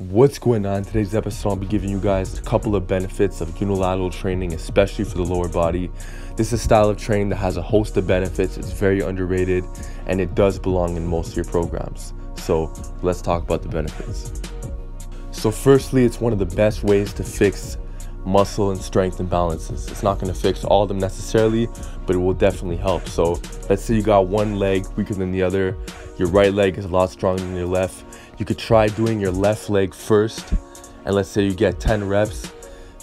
What's going on? Today's episode, I'll be giving you guys a couple of benefits of unilateral training, especially for the lower body. This is a style of training that has a host of benefits. It's very underrated, and it does belong in most of your programs. So let's talk about the benefits. So firstly, it's one of the best ways to fix muscle and strength imbalances. It's not going to fix all of them necessarily, but it will definitely help. So let's say you got one leg weaker than the other. Your right leg is a lot stronger than your left. You could try doing your left leg first, and let's say you get 10 reps,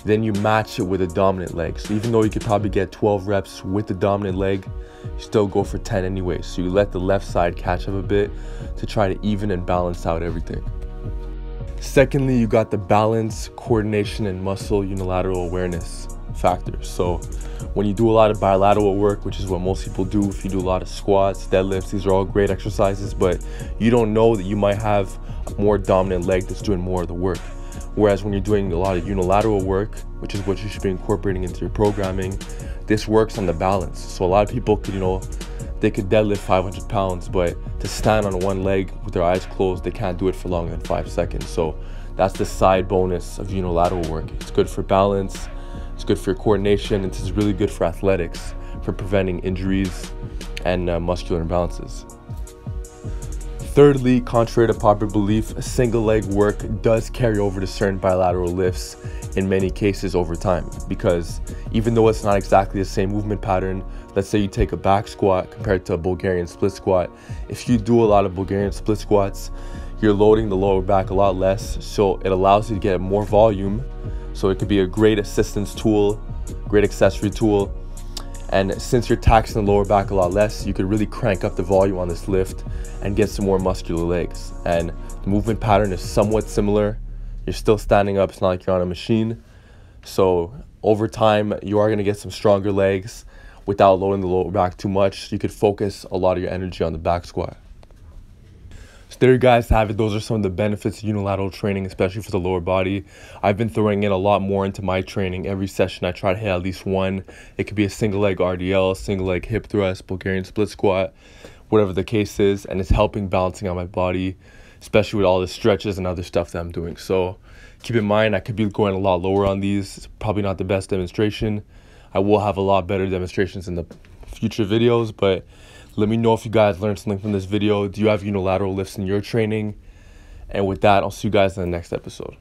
then you match it with a dominant leg. So even though you could probably get 12 reps with the dominant leg, you still go for 10 anyway. So you let the left side catch up a bit to try to even and balance out everything. Secondly, you got the balance, coordination, and muscle unilateral awareness factors. So when you do a lot of bilateral work, which is what most people do, if you do a lot of squats, deadlifts, these are all great exercises, but you don't know that you might have a more dominant leg that's doing more of the work. Whereas when you're doing a lot of unilateral work, which is what you should be incorporating into your programming, this works on the balance. So a lot of people could, they could deadlift 500 pounds, but to stand on one leg with their eyes closed, they can't do it for longer than 5 seconds. So that's the side bonus of unilateral work. It's good for balance, it's good for your coordination, and this is really good for athletics, for preventing injuries and muscular imbalances. Thirdly, contrary to popular belief, single leg work does carry over to certain bilateral lifts in many cases over time, because even though it's not exactly the same movement pattern, let's say you take a back squat compared to a Bulgarian split squat. If you do a lot of Bulgarian split squats, you're loading the lower back a lot less, so it allows you to get more volume. So it could be a great assistance tool, great accessory tool. And since you're taxing the lower back a lot less, you could really crank up the volume on this lift and get some more muscular legs. And the movement pattern is somewhat similar. You're still standing up, it's not like you're on a machine. So over time, you are gonna get some stronger legs without loading the lower back too much. You could focus a lot of your energy on the back squat. So there you guys have it. Those are some of the benefits of unilateral training, especially for the lower body. I've been throwing in a lot more into my training. Every session I try to hit at least one. It could be a single leg RDL, single leg hip thrust, Bulgarian split squat, whatever the case is, and it's helping balancing out my body, especially with all the stretches and other stuff that I'm doing. So keep in mind, I could be going a lot lower on these. It's probably not the best demonstration. I will have a lot better demonstrations in the future videos, but let me know if you guys learned something from this video. Do you have unilateral lifts in your training? And with that, I'll see you guys in the next episode.